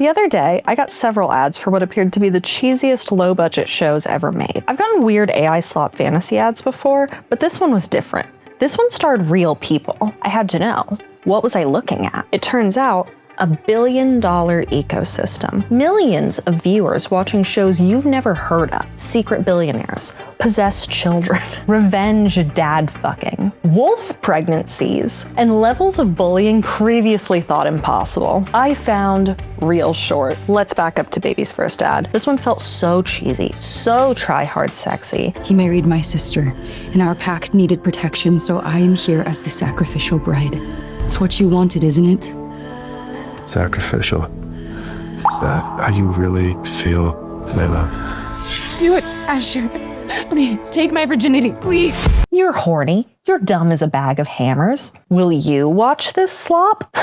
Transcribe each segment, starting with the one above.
The other day, I got several ads for what appeared to be the cheesiest low-budget shows ever made. I've gotten weird AI slop fantasy ads before, but this one was different. This one starred real people. I had to know, what was I looking at? It turns out, $1 billion ecosystem. Millions of viewers watching shows you've never heard of. Secret billionaires, possessed children, revenge dad fucking, wolf pregnancies, and levels of bullying previously thought impossible. I found ReelShort. Let's back up to baby's first ad. This one felt so cheesy, so try-hard sexy. He married my sister, and our pact needed protection, so I am here as the sacrificial bride. It's what you wanted, isn't it? Sacrificial. Is that how you really feel, Layla? Do it, Asher. Please, take my virginity, please. You're horny. You're dumb as a bag of hammers. Will you watch this slop?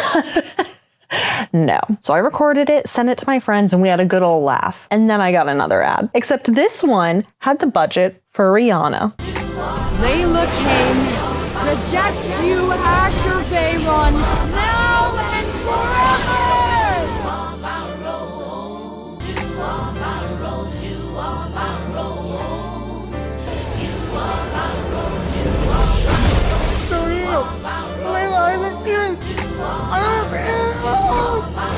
No. So I recorded it, sent it to my friends, and we had a good old laugh. And then I got another ad. Except this one had the budget for Rihanna. Layla came. Reject you, Asher Bayron. Now and forever!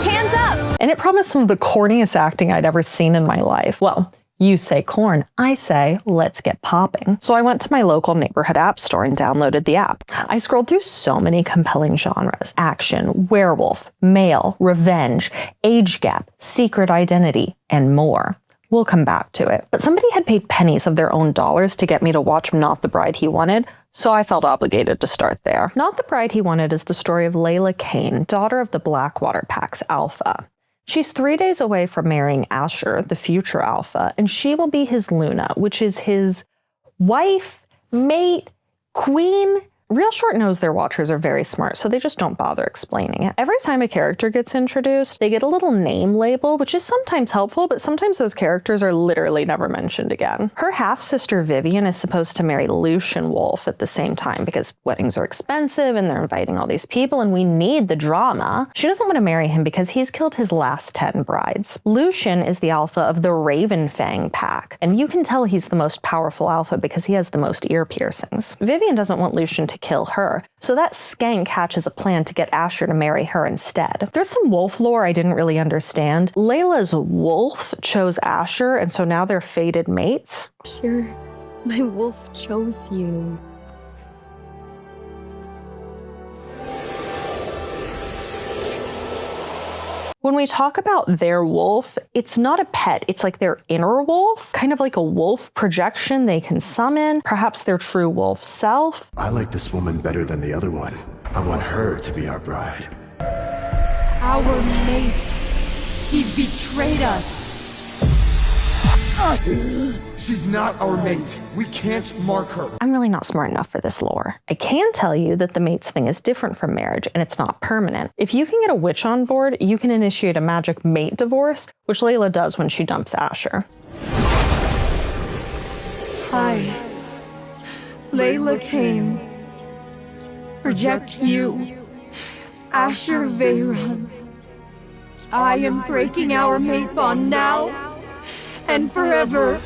Hands up! And it promised some of the corniest acting I'd ever seen in my life. Well, you say corn, I say, let's get popping. So I went to my local neighborhood app store and downloaded the app. I scrolled through so many compelling genres: action, werewolf, male, revenge, age gap, secret identity, and more. We'll come back to it. But somebody had paid pennies of their own dollars to get me to watch Not the Bride He Wanted, so I felt obligated to start there. Not the Bride He Wanted is the story of Layla Kane, daughter of the Blackwater Pack's Alpha. She's 3 days away from marrying Asher, the future Alpha, and she will be his Luna, which is his wife, mate, queen. ReelShort knows their watchers are very smart, so they just don't bother explaining it. Every time a character gets introduced, they get a little name label, which is sometimes helpful, but sometimes those characters are literally never mentioned again. Her half-sister Vivian is supposed to marry Lucian Wolf at the same time because weddings are expensive and they're inviting all these people and we need the drama. She doesn't want to marry him because he's killed his last 10 brides. Lucian is the alpha of the Ravenfang pack, and you can tell he's the most powerful alpha because he has the most ear piercings. Vivian doesn't want Lucian to kill her, so that skank hatches a plan to get Asher to marry her instead. There's some wolf lore I didn't really understand. Layla's wolf chose Asher, and so now they're fated mates. Asher, my wolf chose you. When we talk about their wolf, it's not a pet, it's like their inner wolf, kind of like a wolf projection they can summon, perhaps their true wolf self. I like this woman better than the other one. I want her to be our bride. Our mate. He's betrayed us. She's not our mate. We can't mark her. I'm really not smart enough for this lore. I can tell you that the mates thing is different from marriage and it's not permanent. If you can get a witch on board, you can initiate a magic mate divorce, which Layla does when she dumps Asher. Hi. Layla came. Reject you. Asher Veyron. I am breaking our mate bond now and forever.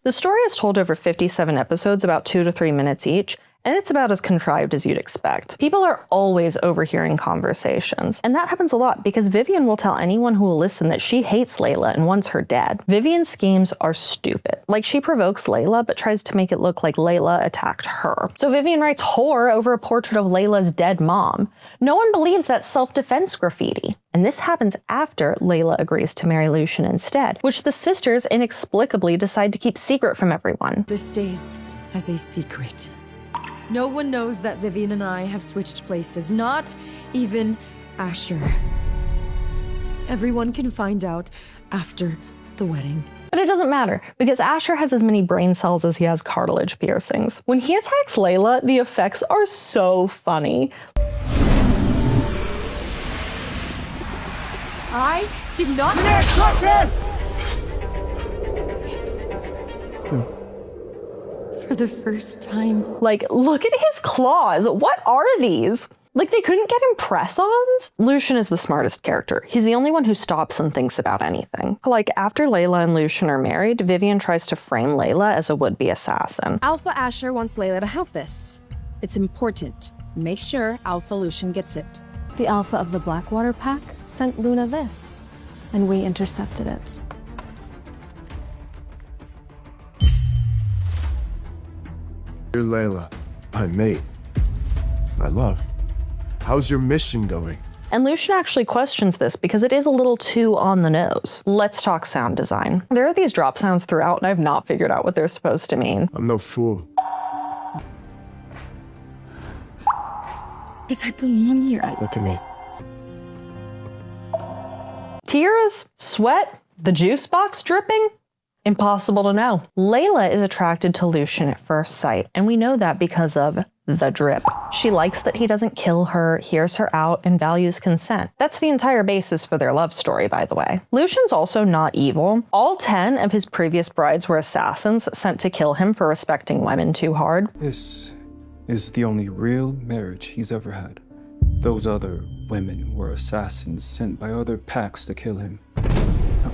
The story is told over 57 episodes, about 2 to 3 minutes each, and it's about as contrived as you'd expect. People are always overhearing conversations, and that happens a lot because Vivian will tell anyone who will listen that she hates Layla and wants her dead. Vivian's schemes are stupid. Like, she provokes Layla, but tries to make it look like Layla attacked her. So Vivian writes whore over a portrait of Layla's dead mom. No one believes that self-defense graffiti. And this happens after Layla agrees to marry Lucian instead, which the sisters inexplicably decide to keep secret from everyone. This stays as a secret. No one knows that Vivian and I have switched places, not even Asher. Everyone can find out after the wedding. But it doesn't matter, because Asher has as many brain cells as he has cartilage piercings. When he attacks Layla, the effects are so funny. I did not— For the first time. Like, look at his claws. What are these? Like, they couldn't get him press-ons? Lucian is the smartest character. He's the only one who stops and thinks about anything. Like, after Layla and Lucian are married, Vivian tries to frame Layla as a would-be assassin. Alpha Asher wants Layla to have this. It's important. Make sure Alpha Lucian gets it. The Alpha of the Blackwater Pack sent Luna this, and we intercepted it. Dear Layla, my mate, my love, how's your mission going? And Lucian actually questions this because it is a little too on the nose. Let's talk sound design. There are these drop sounds throughout, and I've not figured out what they're supposed to mean. I'm no fool. Because I belong here. Look at me. Tears? Sweat? The juice box dripping? Impossible to know. Layla is attracted to Lucian at first sight, and we know that because of the drip. She likes that he doesn't kill her, hears her out, and values consent. That's the entire basis for their love story, by the way. Lucian's also not evil. All 10 of his previous brides were assassins sent to kill him for respecting women too hard. This is the only real marriage he's ever had. Those other women were assassins sent by other packs to kill him.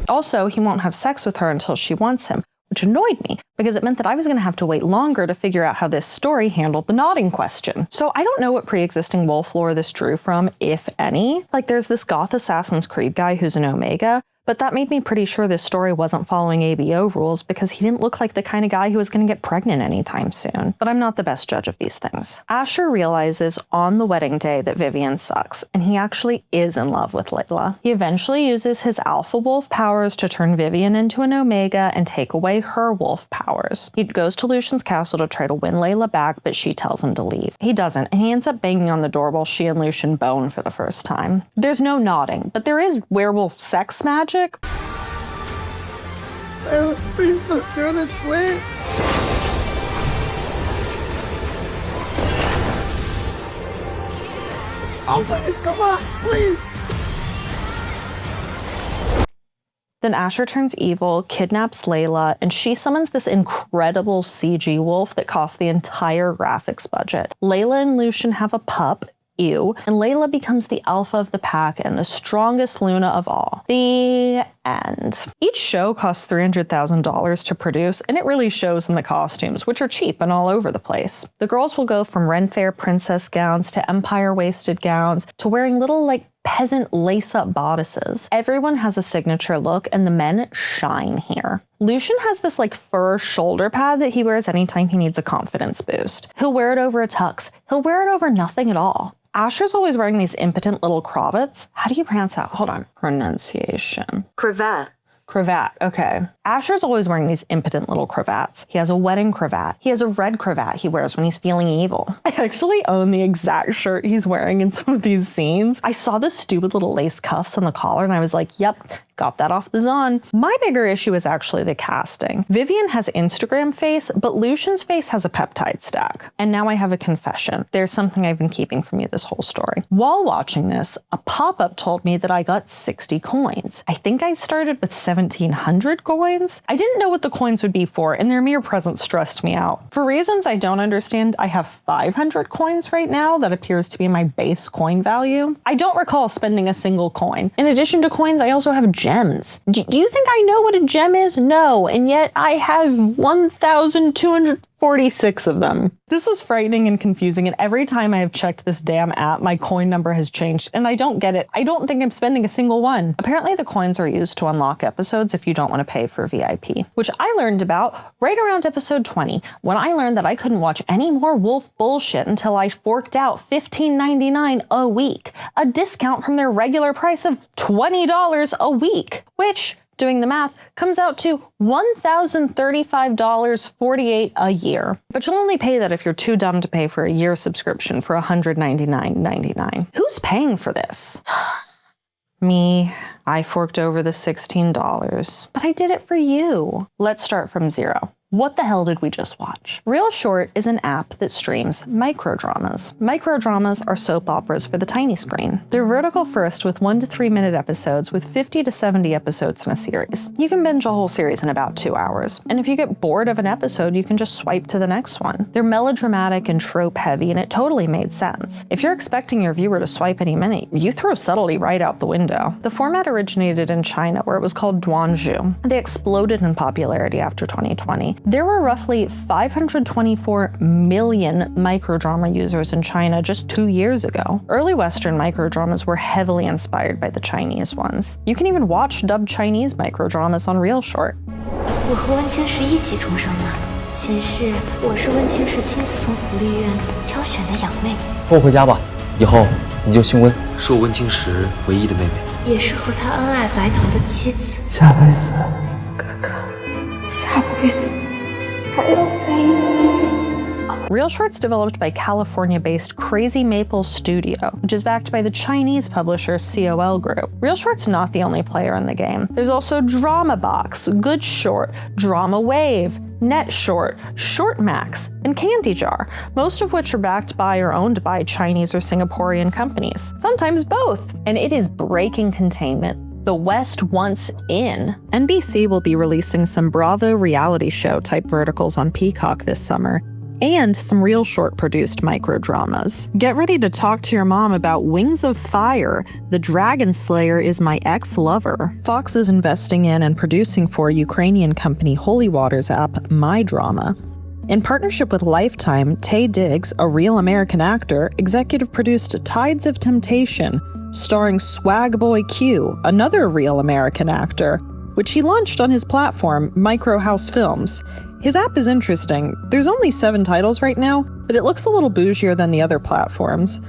Also, he won't have sex with her until she wants him, which annoyed me because it meant that I was going to have to wait longer to figure out how this story handled the nodding question. So I don't know what pre-existing wolf lore this drew from, if any. Like, there's this goth Assassin's Creed guy who's an Omega, but that made me pretty sure this story wasn't following ABO rules because he didn't look like the kind of guy who was going to get pregnant anytime soon. But I'm not the best judge of these things. Asher realizes on the wedding day that Vivian sucks, and he actually is in love with Layla. He eventually uses his alpha wolf powers to turn Vivian into an Omega and take away her wolf powers. He goes to Lucian's castle to try to win Layla back, but she tells him to leave. He doesn't, and he ends up banging on the door while she and Lucian bone for the first time. There's no nodding, but there is werewolf sex magic. Please don't do this, please. Come on, please. Then Asher turns evil, kidnaps Layla, and she summons this incredible CG wolf that costs the entire graphics budget. Layla and Lucian have a pup, Ew, and Layla becomes the alpha of the pack and the strongest Luna of all. The end. Each show costs $300,000 to produce, and it really shows in the costumes, which are cheap and all over the place. The girls will go from Ren Fair princess gowns to empire-waisted gowns to wearing little, peasant lace-up bodices. Everyone has a signature look, and the men shine here. Lucian has this fur shoulder pad that he wears anytime he needs a confidence boost. He'll wear it over a tux. He'll wear it over nothing at all. Asher's always wearing these impotent little cravats. How do you pronounce that? Hold on. Pronunciation. Cravat. Cravat, okay. Asher's always wearing these impotent little cravats. He has a wedding cravat. He has a red cravat he wears when he's feeling evil. I actually own the exact shirt he's wearing in some of these scenes. I saw the stupid little lace cuffs on the collar and I was like, yep, got that off the Zon. My bigger issue is actually the casting. Vivian has Instagram face, but Lucian's face has a peptide stack. And now I have a confession. There's something I've been keeping from you this whole story. While watching this, a pop-up told me that I got 60 coins. I think I started with 1,700 coins. I didn't know what the coins would be for, and their mere presence stressed me out. For reasons I don't understand, I have 500 coins right now. That appears to be my base coin value. I don't recall spending a single coin. In addition to coins, I also have gems. Do you think I know what a gem is? No, and yet I have 1,246 of them. This was frightening and confusing, and every time I have checked this damn app, my coin number has changed, and I don't get it. I don't think I'm spending a single one. Apparently the coins are used to unlock episodes if you don't want to pay for VIP, which I learned about right around episode 20, when I learned that I couldn't watch any more wolf bullshit until I forked out $15.99 a week, a discount from their regular price of $20 a week, which, doing the math, comes out to $1,035.48 a year. But you'll only pay that if you're too dumb to pay for a year subscription for $199.99. Who's paying for this? Me. I forked over the $16. But I did it for you. Let's start from zero. What the hell did we just watch? ReelShort is an app that streams microdramas. Microdramas are soap operas for the tiny screen. They're vertical first with 1 to 3 minute episodes with 50 to 70 episodes in a series. You can binge a whole series in about 2 hours. And if you get bored of an episode, you can just swipe to the next one. They're melodramatic and trope heavy, and it totally made sense. If you're expecting your viewer to swipe any minute, you throw subtlety right out the window. The format originated in China, where it was called Duanzhu. They exploded in popularity after 2020. There were roughly 524 million microdrama users in China just 2 years ago. Early Western microdramas were heavily inspired by the Chinese ones. You can even watch dubbed Chinese microdramas on ReelShort. 我和温清时一起出生的，前世我是温清时亲自从福利院挑选的养妹，跟我回家吧，以后你就姓温，是我温清时唯一的妹妹，也是和他恩爱白头的妻子。下辈子，哥哥，下辈子。 ReelShort's developed by California-based Crazy Maple Studio, which is backed by the Chinese publisher COL Group. ReelShort's not the only player in the game. There's also DramaBox, Good Short, Drama Wave, NetShort, ShortMax, and Candy Jar, most of which are backed by or owned by Chinese or Singaporean companies, sometimes both. And it is breaking containment. The West wants in. NBC will be releasing some Bravo reality show type verticals on Peacock this summer, and some ReelShort produced microdramas. Get ready to talk to your mom about Wings of Fire, The Dragon Slayer is My Ex-Lover. Fox is investing in and producing for Ukrainian company Holy Water's app MyDrama. In partnership with Lifetime, Taye Diggs, a real American actor, executive produced Tides of Temptation, starring Swag Boy Q, another real American actor, which he launched on his platform, Microhouse Films. His app is interesting. There's only 7 titles right now, but it looks a little bougier than the other platforms.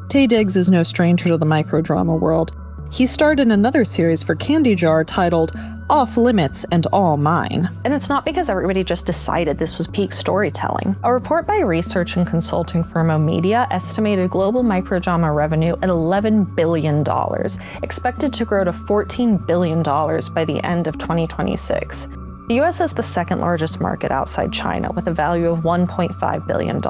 Taye Diggs is no stranger to the microdrama world. He starred in another series for Candy Jar titled Off Limits and All Mine. And it's not because everybody just decided this was peak storytelling. A report by research and consulting firm Omedia estimated global microdrama revenue at $11 billion, expected to grow to $14 billion by the end of 2026. The US is the second largest market outside China with a value of $1.5 billion.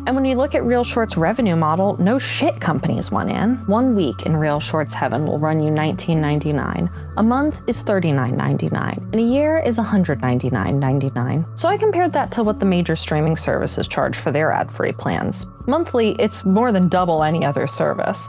And when you look at ReelShort's revenue model, no shit companies went in. 1 week in ReelShort's heaven will run you $19.99. A month is $39.99. And a year is $199.99. So I compared that to what the major streaming services charge for their ad-free plans. Monthly, it's more than double any other service.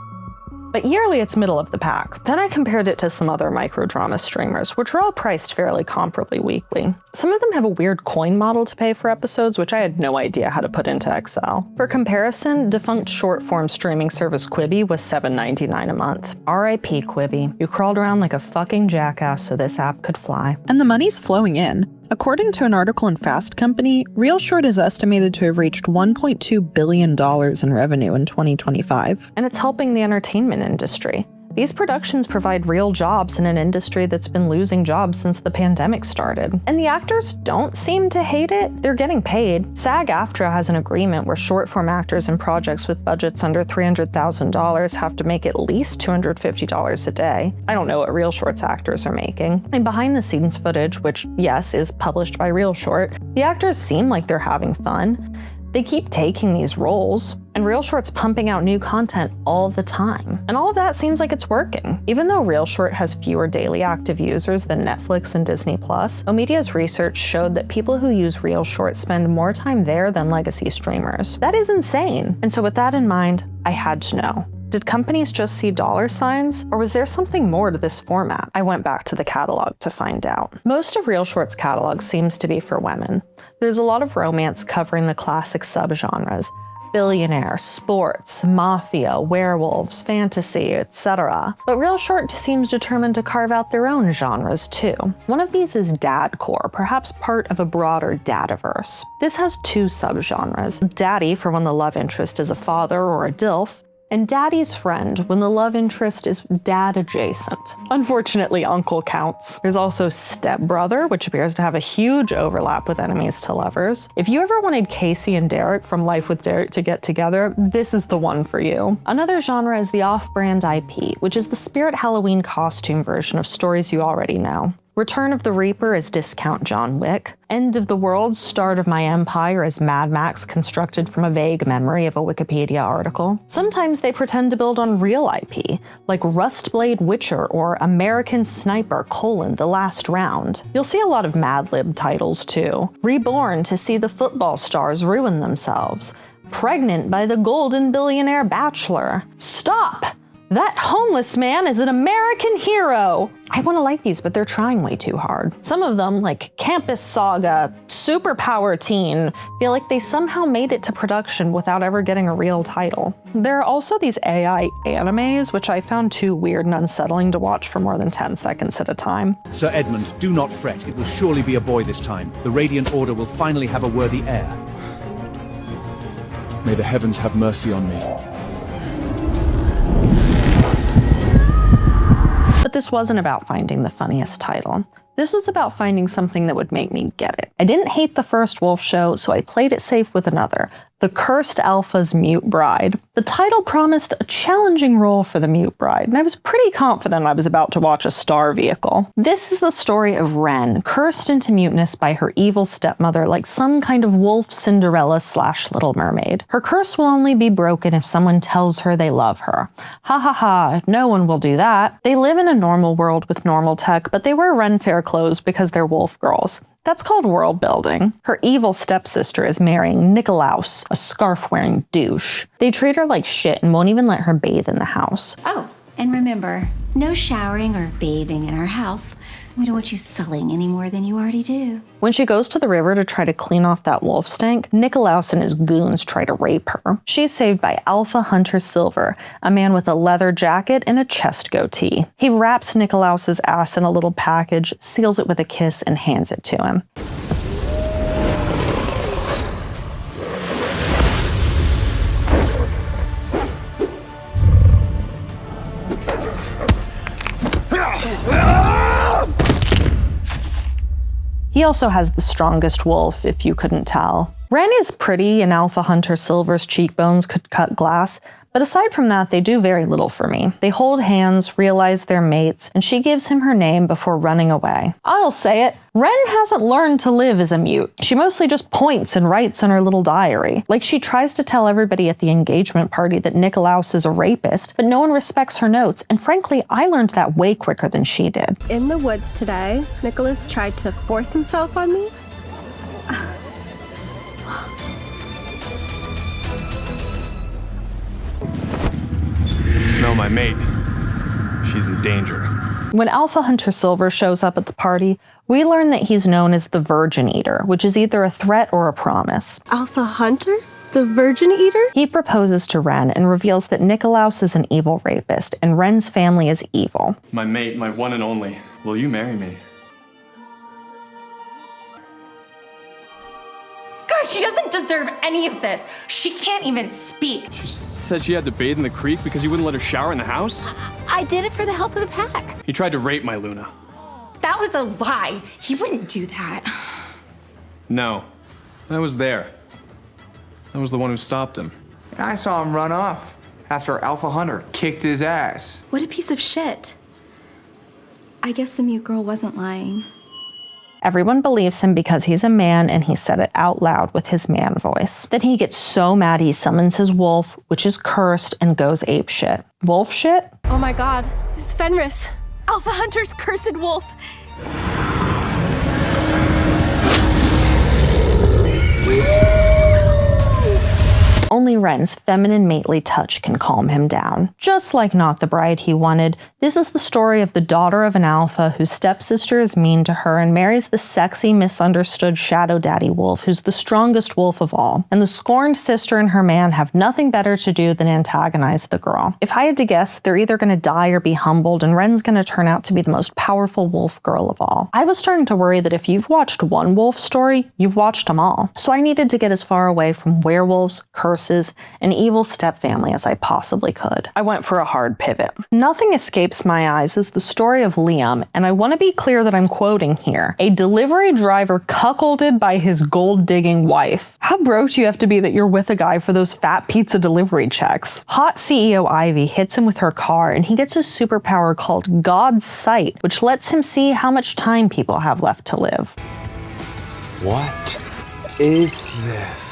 But yearly, it's middle of the pack. Then I compared it to some other microdrama streamers, which are all priced fairly comparably weekly. Some of them have a weird coin model to pay for episodes, which I had no idea how to put into Excel. For comparison, defunct short-form streaming service Quibi was $7.99 a month. R.I.P. Quibi. You crawled around like a fucking jackass so this app could fly. And the money's flowing in. According to an article in Fast Company, ReelShort is estimated to have reached $1.2 billion in revenue in 2025. And it's helping the entertainment industry. These productions provide real jobs in an industry that's been losing jobs since the pandemic started. And the actors don't seem to hate it. They're getting paid. SAG-AFTRA has an agreement where short-form actors in projects with budgets under $300,000 have to make at least $250 a day. I don't know what ReelShort's actors are making. And behind-the-scenes footage, which, yes, is published by ReelShort, the actors seem like they're having fun. They keep taking these roles, and ReelShort's pumping out new content all the time. And all of that seems like it's working. Even though ReelShort has fewer daily active users than Netflix and Disney+, Omedia's research showed that people who use ReelShort spend more time there than legacy streamers. That is insane. And so with that in mind, I had to know. Did companies just see dollar signs, or was there something more to this format? I went back to the catalog to find out. Most of ReelShort's catalog seems to be for women. There's a lot of romance covering the classic subgenres: billionaire, sports, mafia, werewolves, fantasy, etc. But ReelShort seems determined to carve out their own genres too. One of these is dadcore, perhaps part of a broader dadiverse. This has 2 subgenres: daddy for when the love interest is a father or a DILF, and daddy's friend when the love interest is dad adjacent. Unfortunately, uncle counts. There's also stepbrother, which appears to have a huge overlap with enemies to lovers. If you ever wanted Casey and Derek from Life with Derek to get together, this is the one for you. Another genre is the off-brand IP, which is the Spirit Halloween costume version of stories you already know. Return of the Reaper is discount John Wick. End of the World, Start of My Empire is Mad Max constructed from a vague memory of a Wikipedia article. Sometimes they pretend to build on real IP, like Rustblade Witcher or American Sniper: The Last Round. You'll see a lot of Mad Lib titles too. Reborn to see the football stars ruin themselves. Pregnant by the Golden Billionaire Bachelor. Stop! That homeless man is an American hero! I want to like these, but they're trying way too hard. Some of them, like Campus Saga, Superpower Teen, feel like they somehow made it to production without ever getting a real title. There are also these AI animes, which I found too weird and unsettling to watch for more than 10 seconds at a time. Sir Edmund, do not fret. It will surely be a boy this time. The Radiant Order will finally have a worthy heir. May the heavens have mercy on me. But this wasn't about finding the funniest title. This was about finding something that would make me get it. I didn't hate the first Wolf show, so I played it safe with another, The Cursed Alpha's Mute Bride. The title promised a challenging role for the Mute Bride, and I was pretty confident I was about to watch a star vehicle. This is the story of Wren, cursed into muteness by her evil stepmother like some kind of wolf Cinderella / Little Mermaid. Her curse will only be broken if someone tells her they love her. Ha ha ha, no one will do that. They live in a normal world with normal tech, but they wear Ren Fair clothes because they're wolf girls. That's called world building. Her evil stepsister is marrying Nikolaus, a scarf-wearing douche. They treat her like shit and won't even let her bathe in the house. Oh, and remember, no showering or bathing in our house. We don't want you sullying any more than you already do. When she goes to the river to try to clean off that wolf stank, Nikolaus and his goons try to rape her. She's saved by Alpha Hunter Silver, a man with a leather jacket and a chest goatee. He wraps Nikolaus's ass in a little package, seals it with a kiss, and hands it to him. He also has the strongest wolf, if you couldn't tell. Wren is pretty, and Alpha Hunter Silver's cheekbones could cut glass, but aside from that, they do very little for me. They hold hands, realize they're mates, and she gives him her name before running away. I'll say it, Wren hasn't learned to live as a mute. She mostly just points and writes in her little diary. Like she tries to tell everybody at the engagement party that Nikolaus is a rapist, but no one respects her notes, and frankly, I learned that way quicker than she did. In the woods today, Nicholas tried to force himself on me. Smell my mate. She's in danger. When Alpha Hunter Silver shows up at the party, we learn that he's known as the Virgin Eater, which is either a threat or a promise. Alpha Hunter? The Virgin Eater? He proposes to Wren and reveals that Nikolaus is an evil rapist, and Wren's family is evil. My mate, my one and only. Will you marry me? God, she doesn't deserve any of this. She can't even speak. She said she had to bathe in the creek because you wouldn't let her shower in the house? I did it for the help of the pack. He tried to rape my Luna. That was a lie. He wouldn't do that. No, I was there. I was the one who stopped him. And I saw him run off after Alpha Hunter kicked his ass. What a piece of shit. I guess the mute girl wasn't lying. Everyone believes him because he's a man and he said it out loud with his man voice. Then he gets so mad he summons his wolf, which is cursed, and goes apeshit. Wolf shit? Oh my god, it's Fenris. Alpha Hunter's cursed wolf. Only Wren's feminine mately touch can calm him down. Just like Not the Bride he wanted, this is the story of the daughter of an alpha whose stepsister is mean to her and marries the sexy, misunderstood shadow daddy wolf who's the strongest wolf of all. And the scorned sister and her man have nothing better to do than antagonize the girl. If I had to guess, they're either gonna die or be humbled, and Wren's gonna turn out to be the most powerful wolf girl of all. I was starting to worry that if you've watched one wolf story, you've watched them all. So I needed to get as far away from werewolves, curses, bosses, an evil stepfamily as I possibly could. I went for a hard pivot. Nothing escapes my eyes is the story of Liam, and I want to be clear that I'm quoting here. A delivery driver cuckolded by his gold-digging wife. How broke do you have to be that you're with a guy for those fat pizza delivery checks? Hot CEO Ivy hits him with her car, and he gets a superpower called God's Sight, which lets him see how much time people have left to live. What is this?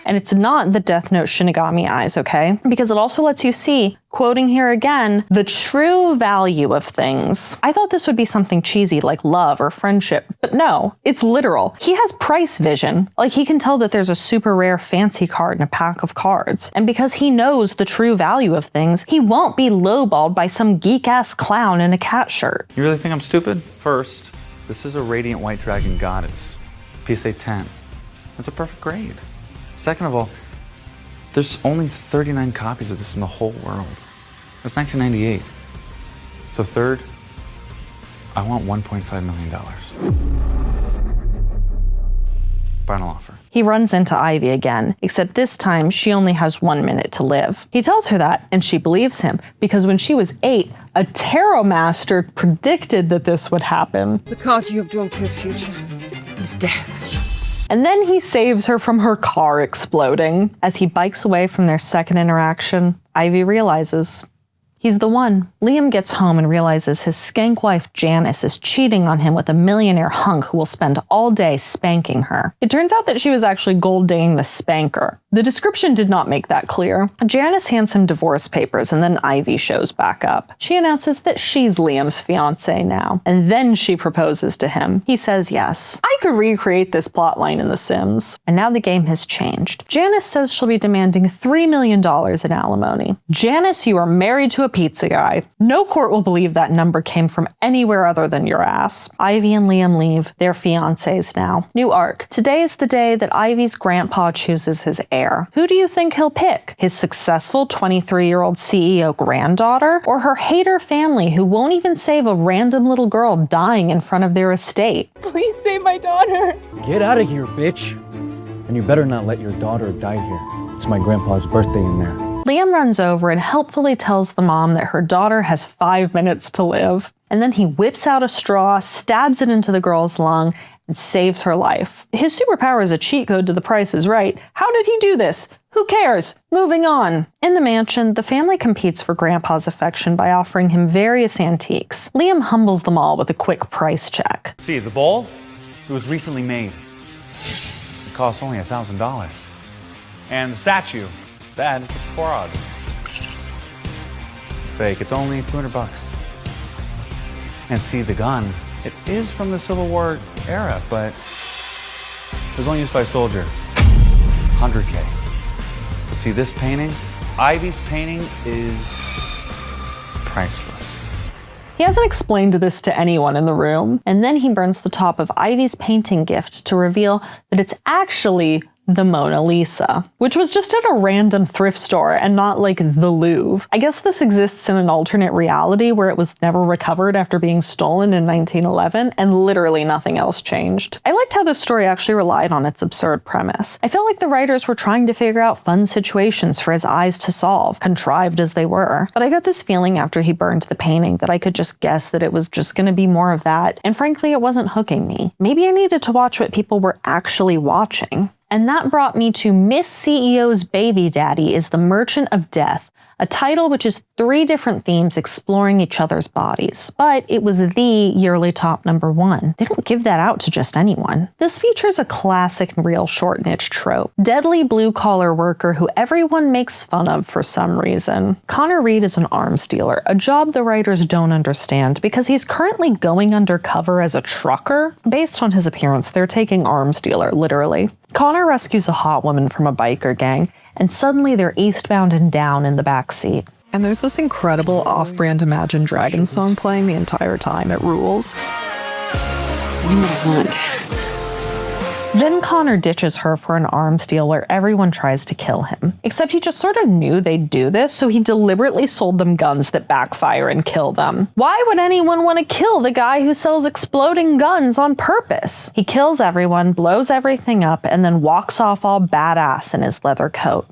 And it's not the Death Note Shinigami eyes, okay? Because it also lets you see, quoting here again, the true value of things. I thought this would be something cheesy like love or friendship, but no, it's literal. He has price vision. Like, he can tell that there's a super rare fancy card in a pack of cards. And because he knows the true value of things, he won't be lowballed by some geek-ass clown in a cat shirt. You really think I'm stupid? First, this is a radiant white dragon goddess. PSA 10. That's a perfect grade. Second of all, there's only 39 copies of this in the whole world. That's 1998. So third, I want $1.5 million. Final offer. He runs into Ivy again, except this time she only has 1 minute to live. He tells her that, and she believes him, because when she was 8, a tarot master predicted that this would happen. The card you have drawn for your future is death. And then he saves her from her car exploding. As he bikes away from their second interaction, Ivy realizes he's the one. Liam gets home and realizes his skank wife Janice is cheating on him with a millionaire hunk who will spend all day spanking her. It turns out that she was actually gold digging the spanker. The description did not make that clear. Janice hands him divorce papers, and then Ivy shows back up. She announces that she's Liam's fiance now, and then she proposes to him. He says yes. I could recreate this plotline in The Sims. And now the game has changed. Janice says she'll be demanding $3 million in alimony. Janice, you are married to a pizza guy. No court will believe that number came from anywhere other than your ass. Ivy and Liam leave. They're fiancés now. New arc. Today is the day that Ivy's grandpa chooses his heir. Who do you think he'll pick? His successful 23-year-old CEO granddaughter? Or her hater family who won't even save a random little girl dying in front of their estate? Please save my daughter. Get out of here, bitch. And you better not let your daughter die here. It's my grandpa's birthday in there. Liam runs over and helpfully tells the mom that her daughter has 5 minutes to live. And then he whips out a straw, stabs it into the girl's lung, and saves her life. His superpower is a cheat code to The Price is Right. How did he do this? Who cares? Moving on. In the mansion, the family competes for Grandpa's affection by offering him various antiques. Liam humbles them all with a quick price check. See, the bowl, it was recently made. It costs only $1,000. And the statue, that is a fraud. Fake, it's only $200. And see, the gun, it is from the Civil War era, but it was only used by a soldier. 100K. But see, this painting, Ivy's painting, is priceless. He hasn't explained this to anyone in the room, and then he burns the top of Ivy's painting gift to reveal that it's actually the Mona Lisa, which was just at a random thrift store and not like the Louvre. I guess this exists in an alternate reality where it was never recovered after being stolen in 1911 and literally nothing else changed. I liked how the story actually relied on its absurd premise. I felt like the writers were trying to figure out fun situations for his eyes to solve, contrived as they were. But I got this feeling after he burned the painting that I could just guess that it was just gonna be more of that, and frankly it wasn't hooking me. Maybe I needed to watch what people were actually watching. And that brought me to Miss CEO's Baby Daddy is the Merchant of Death, a title which is 3 different themes exploring each other's bodies. But it was the yearly top #1. They don't give that out to just anyone. This features a classic ReelShort niche trope. Deadly blue-collar worker who everyone makes fun of for some reason. Connor Reed is an arms dealer, a job the writers don't understand because he's currently going undercover as a trucker. Based on his appearance, they're taking arms dealer literally. Connor rescues a hot woman from a biker gang, and suddenly they're eastbound and down in the backseat. And there's this incredible off-brand Imagine Dragons song playing the entire time. It rules. You know what I want. Then Connor ditches her for an arms deal where everyone tries to kill him. Except he just sort of knew they'd do this, so he deliberately sold them guns that backfire and kill them. Why would anyone want to kill the guy who sells exploding guns on purpose? He kills everyone, blows everything up, and then walks off all badass in his leather coat.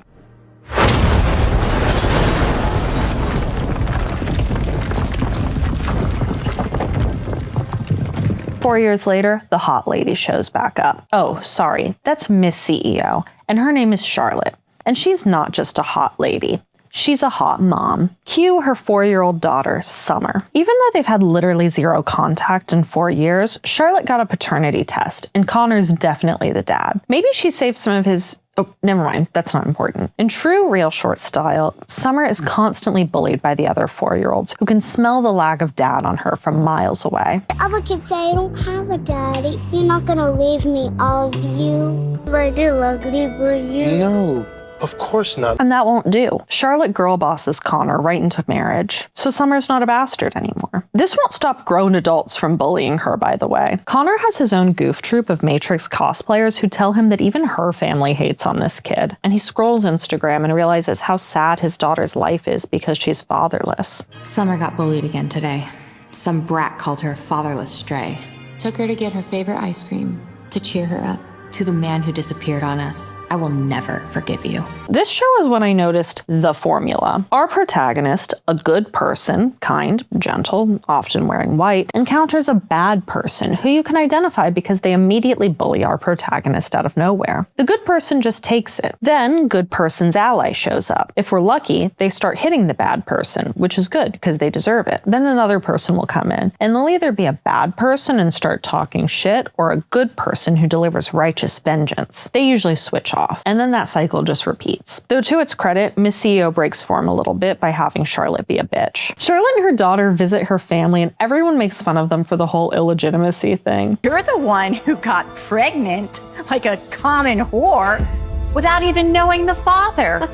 Four years later, the hot lady shows back up. Oh, sorry, that's Miss CEO, and her name is Charlotte. And she's not just a hot lady. She's a hot mom. Cue her 4-year-old daughter, Summer. Even though they've had literally zero contact in 4 years, Charlotte got a paternity test, and Connor's definitely the dad. Maybe she saved some of his... Oh, never mind, that's not important. In true ReelShort style, Summer is constantly bullied by the other 4-year-olds who can smell the lack of dad on her from miles away. Other kids say I don't have a daddy. You're not gonna leave me, all of you. I do ugly for you. No. Of course not. And that won't do. Charlotte girl bosses Connor right into marriage, so Summer's not a bastard anymore. This won't stop grown adults from bullying her, by the way. Connor has his own goof troop of Matrix cosplayers who tell him that even her family hates on this kid. And he scrolls Instagram and realizes how sad his daughter's life is because she's fatherless. Summer got bullied again today. Some brat called her a fatherless stray. Took her to get her favorite ice cream to cheer her up. To the man who disappeared on us, I will never forgive you. This show is when I noticed the formula. Our protagonist, a good person, kind, gentle, often wearing white, encounters a bad person who you can identify because they immediately bully our protagonist out of nowhere. The good person just takes it. Then, good person's ally shows up. If we're lucky, they start hitting the bad person, which is good because they deserve it. Then another person will come in, and they'll either be a bad person and start talking shit, or a good person who delivers righteous vengeance. They usually switch off, and then that cycle just repeats. Though to its credit, Miss CEO breaks form a little bit by having Charlotte be a bitch. Charlotte and her daughter visit her family, and everyone makes fun of them for the whole illegitimacy thing. You're the one who got pregnant like a common whore without even knowing the father.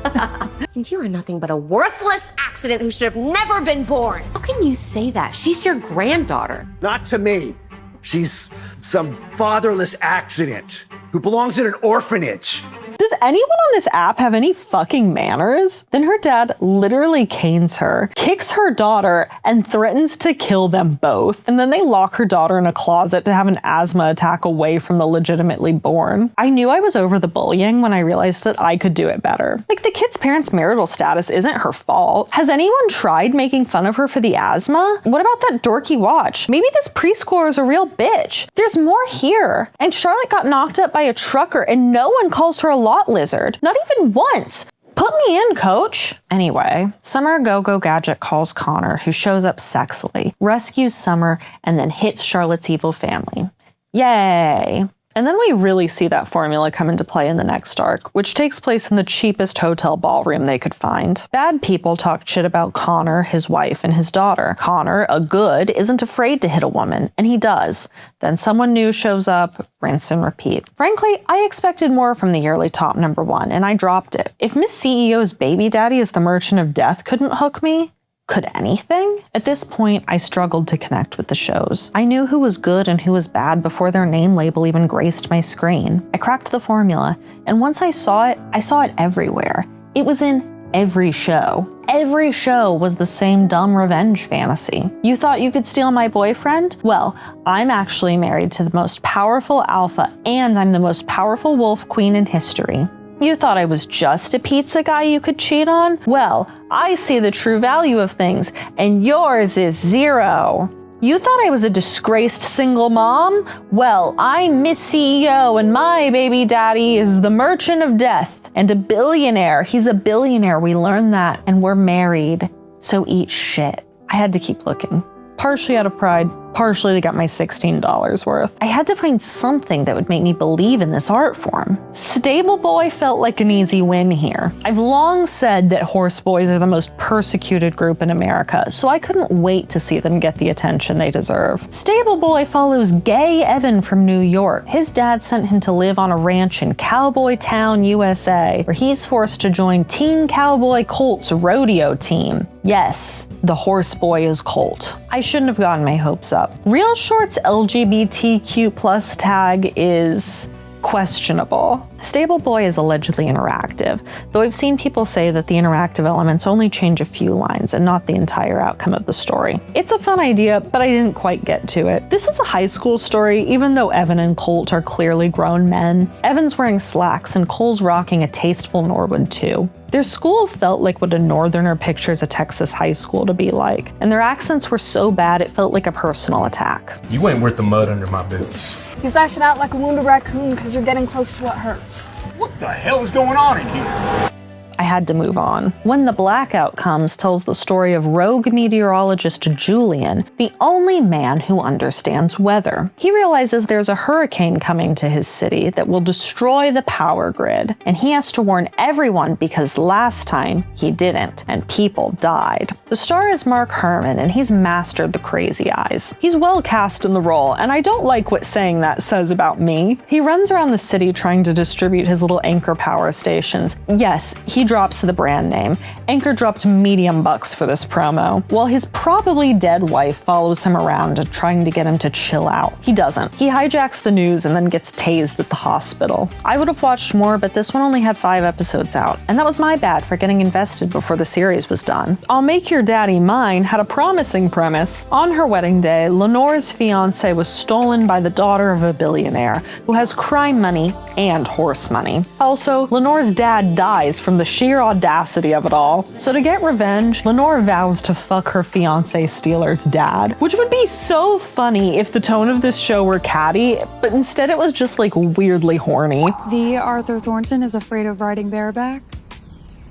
And you are nothing but a worthless accident who should have never been born. How can you say that? She's your granddaughter. Not to me. She's some fatherless accident who belongs in an orphanage. Does anyone on this app have any fucking manners? Then her dad literally canes her, kicks her daughter, and threatens to kill them both. And then they lock her daughter in a closet to have an asthma attack away from the legitimately born. I knew I was over the bullying when I realized that I could do it better. Like, the kid's parents' marital status isn't her fault. Has anyone tried making fun of her for the asthma? What about that dorky watch? Maybe this preschooler is a real bitch. There's more here. And Charlotte got knocked up by a trucker and no one calls her a lot lizard. Not even once. Put me in, coach. Anyway, Summer Go-Go Gadget calls Connor, who shows up sexily, rescues Summer, and then hits Charlotte's evil family. Yay. And then we really see that formula come into play in the next arc, which takes place in the cheapest hotel ballroom they could find. Bad people talk shit about Connor, his wife, and his daughter. Connor, a good, isn't afraid to hit a woman, and he does. Then someone new shows up, rinse and repeat. Frankly, I expected more from the yearly top #1, and I dropped it. If Miss CEO's baby daddy is the Merchant of Death couldn't hook me, could anything? At this point, I struggled to connect with the shows. I knew who was good and who was bad before their name label even graced my screen. I cracked the formula, and once I saw it everywhere. It was in every show. Every show was the same dumb revenge fantasy. You thought you could steal my boyfriend? Well, I'm actually married to the most powerful alpha, and I'm the most powerful wolf queen in history. You thought I was just a pizza guy you could cheat on? Well, I see the true value of things, and yours is 0. You thought I was a disgraced single mom? Well, I'm Miss CEO, and my baby daddy is the Merchant of Death, and a billionaire. He's a billionaire, we learned that, and we're married. So eat shit. I had to keep looking. Partially out of pride, partially to get my $16 worth. I had to find something that would make me believe in this art form. Stable Boy felt like an easy win here. I've long said that horse boys are the most persecuted group in America, so I couldn't wait to see them get the attention they deserve. Stable Boy follows gay Evan from New York. His dad sent him to live on a ranch in Cowboy Town, USA, where he's forced to join Team Cowboy Colt's rodeo team. Yes, the horse boy is Colt. I shouldn't have gotten my hopes up. ReelShort's LGBTQ+ tag is questionable. Stable Boy is allegedly interactive, though I've seen people say that the interactive elements only change a few lines and not the entire outcome of the story. It's a fun idea, but I didn't quite get to it. This is a high school story, even though Evan and Colt are clearly grown men. Evan's wearing slacks and Cole's rocking a tasteful Norwood too. Their school felt like what a northerner pictures a Texas high school to be like, and their accents were so bad it felt like a personal attack. You ain't worth the mud under my boots. He's lashing out like a wounded raccoon because you're getting close to what hurts. What the hell is going on in here? I had to move on. When the Blackout Comes tells the story of rogue meteorologist Julian, the only man who understands weather. He realizes there's a hurricane coming to his city that will destroy the power grid, and he has to warn everyone because last time he didn't, and people died. The star is Mark Herman, and he's mastered the crazy eyes. He's well cast in the role, and I don't like what saying that says about me. He runs around the city trying to distribute his little Anchor power stations. Yes, he drops the brand name. Anchor dropped medium bucks for this promo, while his probably dead wife follows him around trying to get him to chill out. He doesn't. He hijacks the news and then gets tased at the hospital. I would have watched more, but this one only had 5 episodes out, and that was my bad for getting invested before the series was done. I'll Make Your Daddy Mine had a promising premise. On her wedding day, Lenore's fiance was stolen by the daughter of a billionaire who has crime money and horse money. Also, Lenore's dad dies from the sheer audacity of it all. So to get revenge, Lenore vows to fuck her fiancé stealer's dad, which would be so funny if the tone of this show were catty, but instead it was just like weirdly horny. The Arthur Thornton is afraid of riding bareback?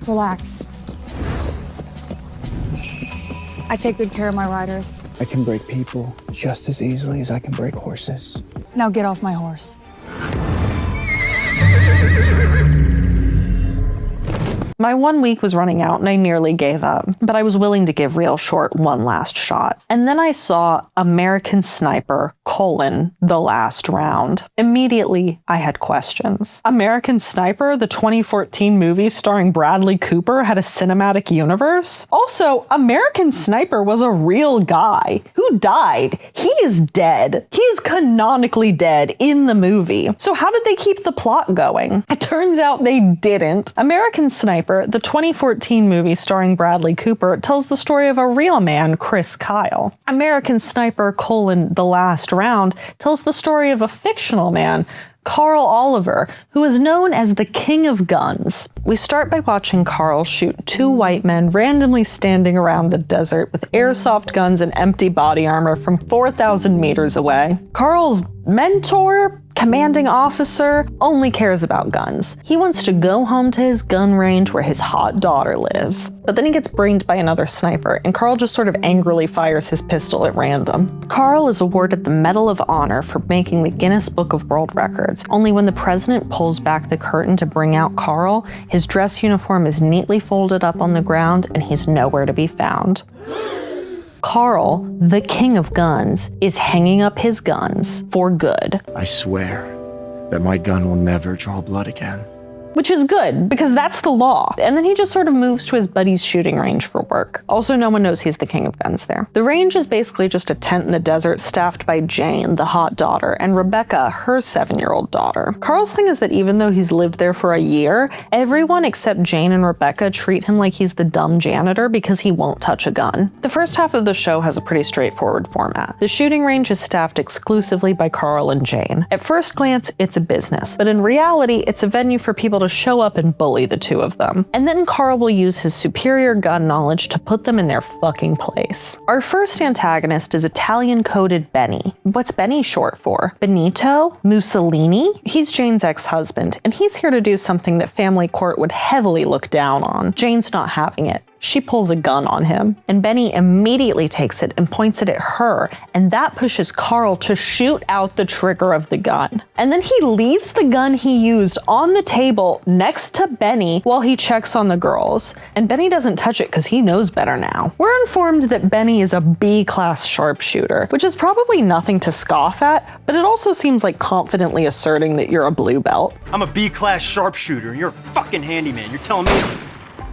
Relax. I take good care of my riders. I can break people just as easily as I can break horses. Now get off my horse. My 1 week was running out and I nearly gave up, but I was willing to give ReelShort one last shot. And then I saw American Sniper: The Last Round. Immediately, I had questions. American Sniper, the 2014 movie starring Bradley Cooper, had a cinematic universe? Also, American Sniper was a real guy who died. He is dead. He is canonically dead in the movie. So how did they keep the plot going? It turns out they didn't. American Sniper, the 2014 movie starring Bradley Cooper, tells the story of a real man, Chris Kyle. American Sniper: The Last Round tells the story of a fictional man, Carl Oliver, who is known as the King of Guns. We start by watching Carl shoot 2 white men randomly standing around the desert with airsoft guns and empty body armor from 4,000 meters away. Carl's mentor, commanding officer, only cares about guns. He wants to go home to his gun range where his hot daughter lives. But then he gets brained by another sniper, and Carl just sort of angrily fires his pistol at random. Carl is awarded the Medal of Honor for making the Guinness Book of World Records, only when the president pulls back the curtain to bring out Carl, his dress uniform is neatly folded up on the ground and he's nowhere to be found. Carl, the King of Guns, is hanging up his guns for good. I swear that my gun will never draw blood again. Which is good, because that's the law. And then he just sort of moves to his buddy's shooting range for work. Also, no one knows he's the King of Guns there. The range is basically just a tent in the desert staffed by Jane, the hot daughter, and Rebecca, her 7-year-old daughter. Carl's thing is that even though he's lived there for a year, everyone except Jane and Rebecca treat him like he's the dumb janitor because he won't touch a gun. The first half of the show has a pretty straightforward format. The shooting range is staffed exclusively by Carl and Jane. At first glance, it's a business, but in reality, it's a venue for people to show up and bully the 2 of them. And then Carl will use his superior gun knowledge to put them in their fucking place. Our first antagonist is Italian-coded Benny. What's Benny short for? Benito? Mussolini? He's Jane's ex-husband, and he's here to do something that family court would heavily look down on. Jane's not having it. She pulls a gun on him, and Benny immediately takes it and points it at her, and that pushes Carl to shoot out the trigger of the gun. And then he leaves the gun he used on the table next to Benny while he checks on the girls. And Benny doesn't touch it because he knows better now. We're informed that Benny is a B-class sharpshooter, which is probably nothing to scoff at, but it also seems like confidently asserting that you're a blue belt. I'm a B-class sharpshooter, and you're a fucking handyman. You're telling me...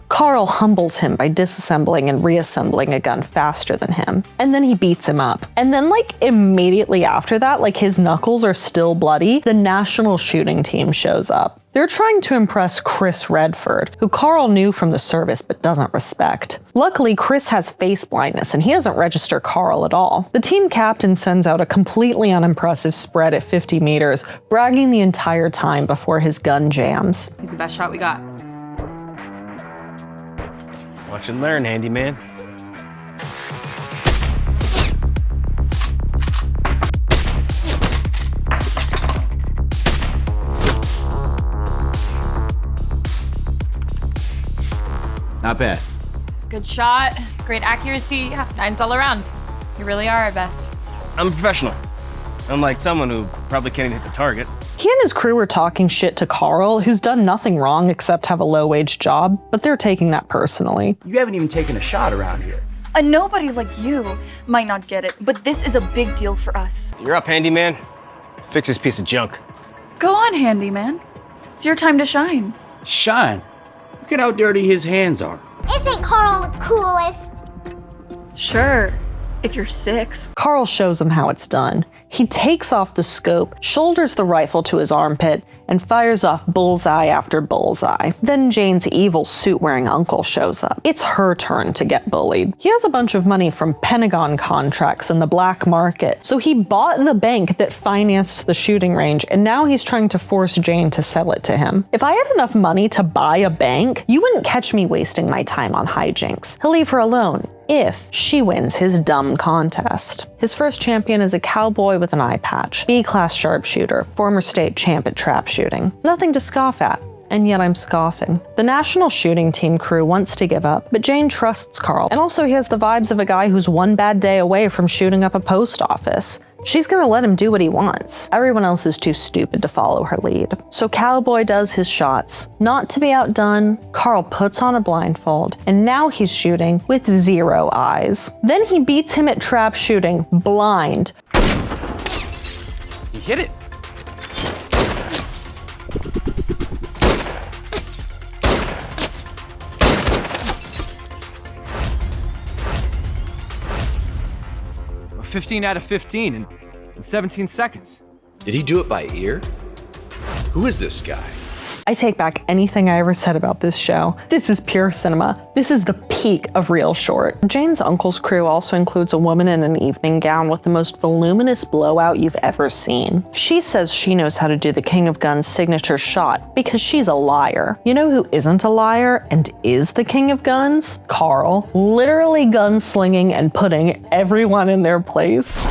Carl humbles him by disassembling and reassembling a gun faster than him. And then he beats him up. And then like immediately after that, like his knuckles are still bloody, the national shooting team shows up. They're trying to impress Chris Redford, who Carl knew from the service but doesn't respect. Luckily, Chris has face blindness and he doesn't register Carl at all. The team captain sends out a completely unimpressive spread at 50 meters, bragging the entire time before his gun jams. He's the best shot we got. Watch and learn, handyman. Not bad. Good shot, great accuracy, yeah, 9s all around. You really are our best. I'm a professional. Unlike someone who probably can't even hit the target. He and his crew are talking shit to Carl, who's done nothing wrong except have a low-wage job, but they're taking that personally. You haven't even taken a shot around here. A nobody like you might not get it, but this is a big deal for us. You're up, handyman. Fix this piece of junk. Go on, handyman. It's your time to shine. Shine? Look at how dirty his hands are. Isn't Carl the coolest? Sure, if you're 6. Carl shows him how it's done. He takes off the scope, shoulders the rifle to his armpit, and fires off bullseye after bullseye. Then Jane's evil suit-wearing uncle shows up. It's her turn to get bullied. He has a bunch of money from Pentagon contracts in the black market, so he bought the bank that financed the shooting range, and now he's trying to force Jane to sell it to him. If I had enough money to buy a bank, you wouldn't catch me wasting my time on hijinks. He'll leave her alone if she wins his dumb contest. His first champion is a cowboy with an eye patch, B-class sharpshooter, former state champ at trap shooting. Nothing to scoff at, and yet I'm scoffing. The national shooting team crew wants to give up, but Jane trusts Carl, and also he has the vibes of a guy who's one bad day away from shooting up a post office. She's gonna let him do what he wants. Everyone else is too stupid to follow her lead. So Cowboy does his shots. Not to be outdone, Carl puts on a blindfold, and now he's shooting with 0 eyes. Then he beats him at trap shooting, blind. He hit it. A 15 out of 15 in 17 seconds. Did he do it by ear? Who is this guy? I take back anything I ever said about this show. This is pure cinema. This is the peak of ReelShort. Jane's uncle's crew also includes a woman in an evening gown with the most voluminous blowout you've ever seen. She says she knows how to do the King of Guns signature shot because she's a liar. You know who isn't a liar and is the King of Guns? Carl. Literally gunslinging and putting everyone in their place.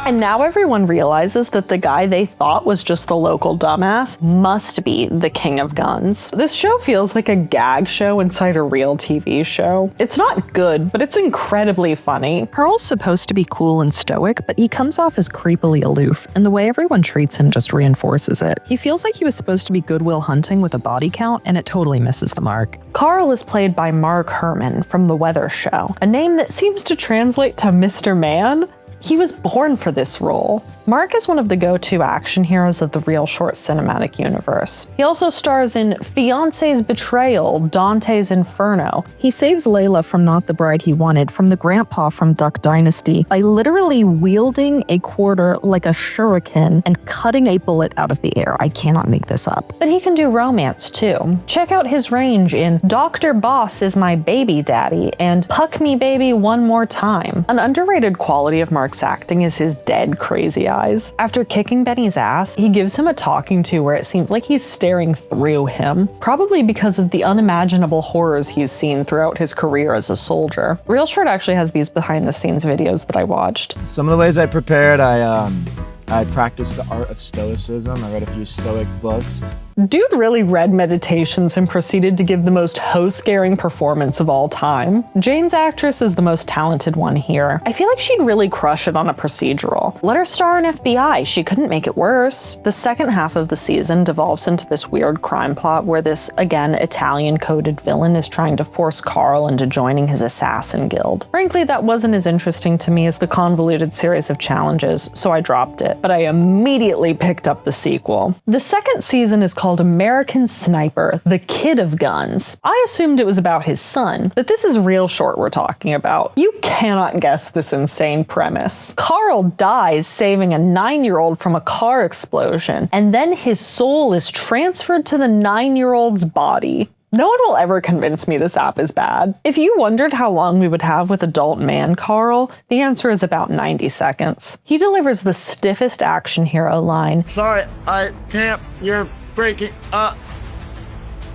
And now everyone realizes that the guy they thought was just the local dumbass must be the King of Guns. This show feels like a gag show inside a real TV show. It's not good, but it's incredibly funny. Carl's supposed to be cool and stoic, but he comes off as creepily aloof, and the way everyone treats him just reinforces it. He feels like he was supposed to be Goodwill Hunting with a body count, and it totally misses the mark. Carl is played by Mark Herman from The Weather Show, a name that seems to translate to Mr. Man. He was born for this role. Mark is one of the go-to action heroes of the ReelShort cinematic universe. He also stars in Fiancé's Betrayal, Dante's Inferno. He saves Layla from Not the Bride He Wanted from the grandpa from Duck Dynasty by literally wielding a quarter like a shuriken and cutting a bullet out of the air. I cannot make this up. But he can do romance too. Check out his range in Dr. Boss Is My Baby Daddy and Puck Me Baby One More Time. An underrated quality of Mark's acting is his dead crazy eyes. After kicking Benny's ass, he gives him a talking to where it seems like he's staring through him, probably because of the unimaginable horrors he's seen throughout his career as a soldier. ReelShort actually has these behind the scenes videos that I watched. Some of the ways I prepared, I practiced the art of stoicism. I read a few stoic books. Dude really read Meditations and proceeded to give the most hoe-scaring performance of all time. Jane's actress is the most talented one here. I feel like she'd really crush it on a procedural. Let her star in FBI, she couldn't make it worse. The second half of the season devolves into this weird crime plot where this, again, Italian-coded villain is trying to force Carl into joining his assassin guild. Frankly, that wasn't as interesting to me as the convoluted series of challenges, so I dropped it, but I immediately picked up the sequel. The second season is called American Sniper, The Kid of Guns. I assumed it was about his son, but this is ReelShort we're talking about. You cannot guess this insane premise. Carl dies saving a 9-year-old from a car explosion, and then his soul is transferred to the 9-year-old's body. No one will ever convince me this app is bad. If you wondered how long we would have with adult man Carl, the answer is about 90 seconds. He delivers the stiffest action hero line. Sorry, I can't. You're breaking up.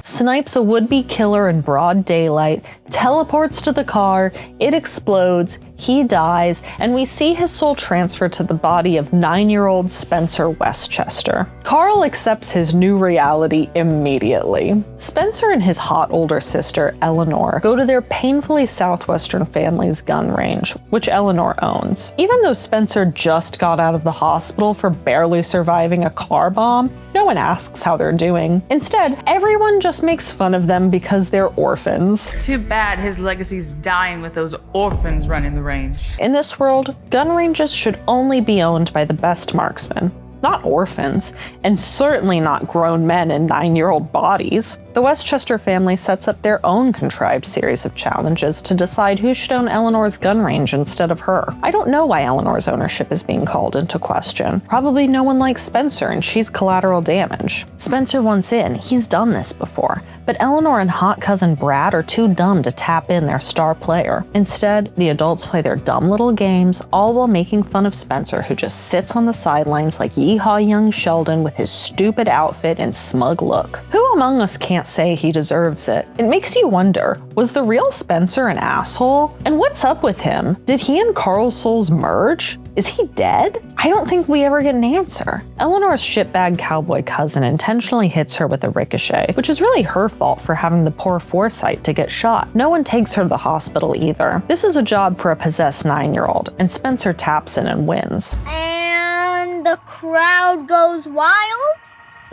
Snipes a would-be killer in broad daylight, teleports to the car, it explodes, he dies, and we see his soul transfer to the body of 9-year-old Spencer Westchester. Carl accepts his new reality immediately. Spencer and his hot older sister, Eleanor, go to their painfully southwestern family's gun range, which Eleanor owns. Even though Spencer just got out of the hospital for barely surviving a car bomb, no one asks how they're doing. Instead, everyone just makes fun of them because they're orphans. Too bad his legacy's dying with those orphans running the range. In this world, gun ranges should only be owned by the best marksmen, not orphans, and certainly not grown men in 9-year-old bodies. The Westchester family sets up their own contrived series of challenges to decide who should own Eleanor's gun range instead of her. I don't know why Eleanor's ownership is being called into question. Probably no one likes Spencer and she's collateral damage. Spencer wants in, he's done this before, but Eleanor and hot cousin Brad are too dumb to tap in their star player. Instead, the adults play their dumb little games, all while making fun of Spencer, who just sits on the sidelines like yeehaw young Sheldon with his stupid outfit and smug look. Who among us can't say he deserves it? It makes you wonder, was the real Spencer an asshole? And what's up with him? Did he and Carl's souls merge? Is he dead? I don't think we ever get an answer. Eleanor's shitbag cowboy cousin intentionally hits her with a ricochet, which is really her fault for having the poor foresight to get shot. No one takes her to the hospital either. This is a job for a possessed 9-year-old, and Spencer taps in and wins. And the crowd goes wild?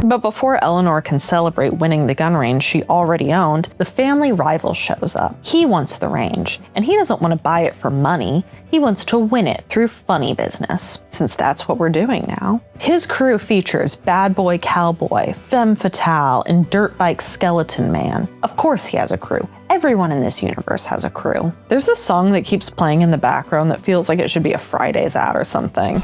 But before Eleanor can celebrate winning the gun range she already owned, the family rival shows up. He wants the range, and he doesn't want to buy it for money. He wants to win it through funny business, since that's what we're doing now. His crew features Bad Boy Cowboy, Femme Fatale, and Dirt Bike Skeleton Man. Of course he has a crew. Everyone in this universe has a crew. There's this song that keeps playing in the background that feels like it should be a Fridays ad or something.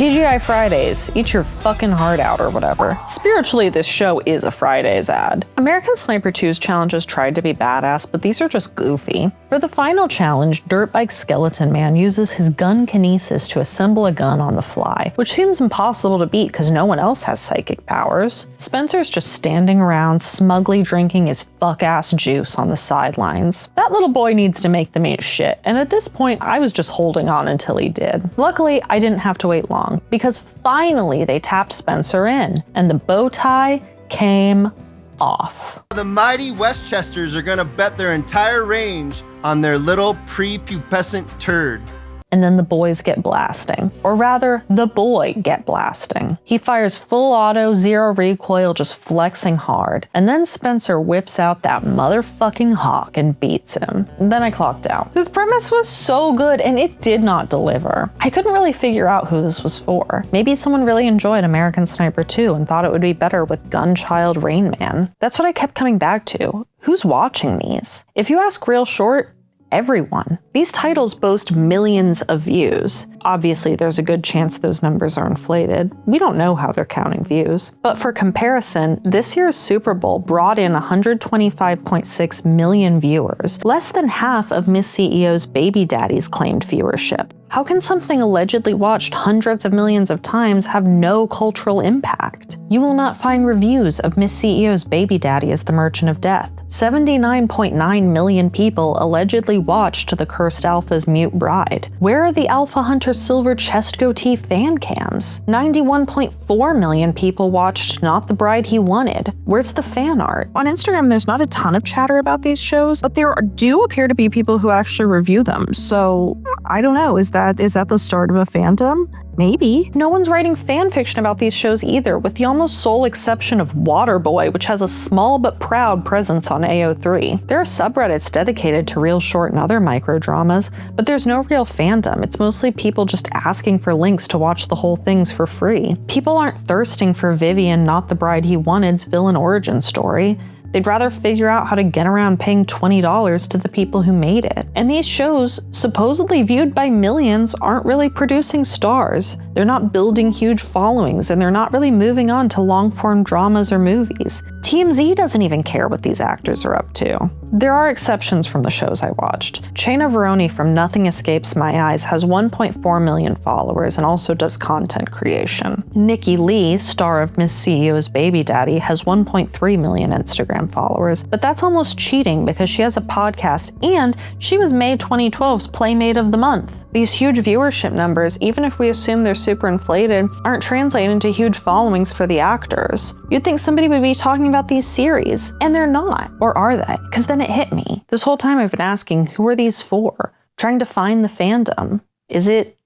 TGI Fridays, eat your fucking heart out or whatever. Spiritually, this show is a Fridays ad. American Sniper 2's challenges tried to be badass, but these are just goofy. For the final challenge, Dirt Bike Skeleton Man uses his gun kinesis to assemble a gun on the fly, which seems impossible to beat because no one else has psychic powers. Spencer's just standing around, smugly drinking his fuck-ass juice on the sidelines. That little boy needs to make them eat shit, and at this point, I was just holding on until he did. Luckily, I didn't have to wait long, because finally they tapped Spencer in, and the bow tie came off. The mighty Westchesters are gonna bet their entire range on their little prepubescent turd. And then the boys get blasting. Or rather, the boy get blasting. He fires full auto, zero recoil, just flexing hard. And then Spencer whips out that motherfucking hawk and beats him. And then I clocked out. This premise was so good and it did not deliver. I couldn't really figure out who this was for. Maybe someone really enjoyed American Sniper 2 and thought it would be better with Gunchild Rain Man. That's what I kept coming back to. Who's watching these? If you ask ReelShort, everyone. These titles boast millions of views. Obviously, there's a good chance those numbers are inflated. We don't know how they're counting views. But for comparison, this year's Super Bowl brought in 125.6 million viewers, less than half of Miss CEO's Baby Daddy's claimed viewership. How can something allegedly watched hundreds of millions of times have no cultural impact? You will not find reviews of Miss CEO's baby daddy as the Merchant of Death. 79.9 million people allegedly watched The Cursed Alpha's Mute Bride. Where are the Alpha Hunter Silver Chest Goatee fan cams? 91.4 million people watched Not the Bride He Wanted. Where's the fan art? On Instagram, there's not a ton of chatter about these shows, but there do appear to be people who actually review them. So I don't know. Is that the start of a fandom? Maybe. No one's writing fan fiction about these shows either, with the almost sole exception of Waterboy, which has a small but proud presence on AO3. There are subreddits dedicated to ReelShort and other microdramas, but there's no real fandom. It's mostly people just asking for links to watch the whole things for free. People aren't thirsting for Vivian, Not the Bride He Wanted's villain origin story. They'd rather figure out how to get around paying $20 to the people who made it. And these shows, supposedly viewed by millions, aren't really producing stars. They're not building huge followings, and they're not really moving on to long-form dramas or movies. TMZ doesn't even care what these actors are up to. There are exceptions from the shows I watched. Chaina Veroni from Nothing Escapes My Eyes has 1.4 million followers and also does content creation. Nikki Lee, star of Miss CEO's Baby Daddy, has 1.3 million Instagram followers, but that's almost cheating because she has a podcast and she was May 2012's Playmate of the Month. These huge viewership numbers, even if we assume they're super inflated, aren't translating into huge followings for the actors. You'd think somebody would be talking about these series, and they're not. Or are they? Because then it hit me. This whole time I've been asking, who are these for? Trying to find the fandom. Is it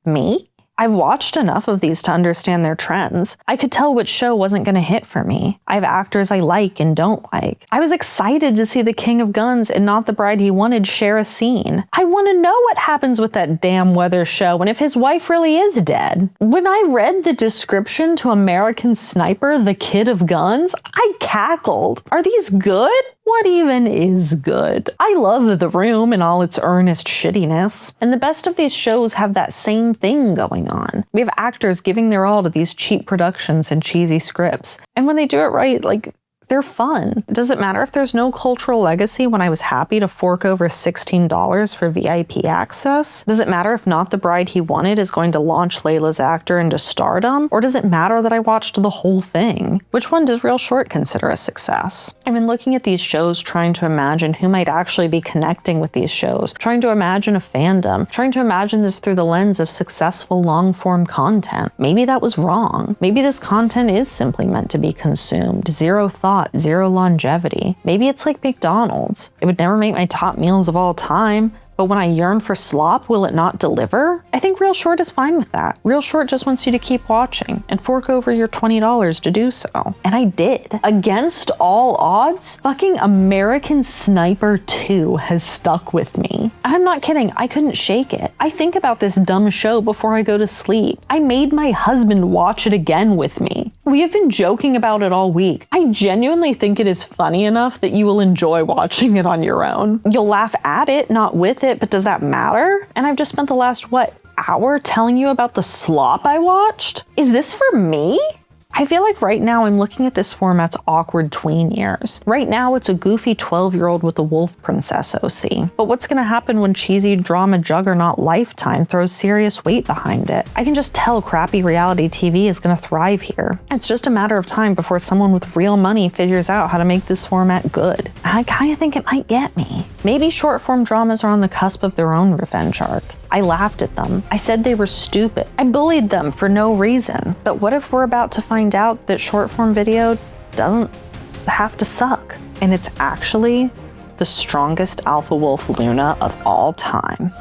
me? I've watched enough of these to understand their trends. I could tell which show wasn't going to hit for me. I have actors I like and don't like. I was excited to see the King of Guns and Not the Bride He Wanted share a scene. I want to know what happens with that damn weather show and if his wife really is dead. When I read the description to American Sniper, the Kid of Guns, I cackled. Are these good? What even is good? I love The Room and all its earnest shittiness. And the best of these shows have that same thing going on. We have actors giving their all to these cheap productions and cheesy scripts. And when they do it right, like, they're fun. Does it matter if there's no cultural legacy when I was happy to fork over $16 for VIP access? Does it matter if Not the Bride He Wanted is going to launch Layla's actor into stardom? Or does it matter that I watched the whole thing? Which one does ReelShort consider a success? I've been looking at these shows trying to imagine who might actually be connecting with these shows, trying to imagine a fandom, trying to imagine this through the lens of successful long-form content. Maybe that was wrong. Maybe this content is simply meant to be consumed. Zero thought, zero longevity. Maybe it's like McDonald's. It would never make my top meals of all time, but when I yearn for slop, will it not deliver? I think ReelShort is fine with that. ReelShort just wants you to keep watching and fork over your $20 to do so. And I did. Against all odds, fucking American Sniper 2 has stuck with me. I'm not kidding, I couldn't shake it. I think about this dumb show before I go to sleep. I made my husband watch it again with me. We have been joking about it all week. I genuinely think it is funny enough that you will enjoy watching it on your own. You'll laugh at it, not with it, but does that matter? And I've just spent the last, hour telling you about the slop I watched? Is this for me? I feel like right now I'm looking at this format's awkward tween years. Right now it's a goofy 12-year-old with a wolf princess OC. But what's gonna happen when cheesy drama juggernaut Lifetime throws serious weight behind it? I can just tell crappy reality TV is gonna thrive here. It's just a matter of time before someone with real money figures out how to make this format good. I kinda think it might get me. Maybe short-form dramas are on the cusp of their own revenge arc. I laughed at them. I said they were stupid. I bullied them for no reason. But what if we're about to find out that short-form video doesn't have to suck, and it's actually the strongest alpha wolf Luna of all time?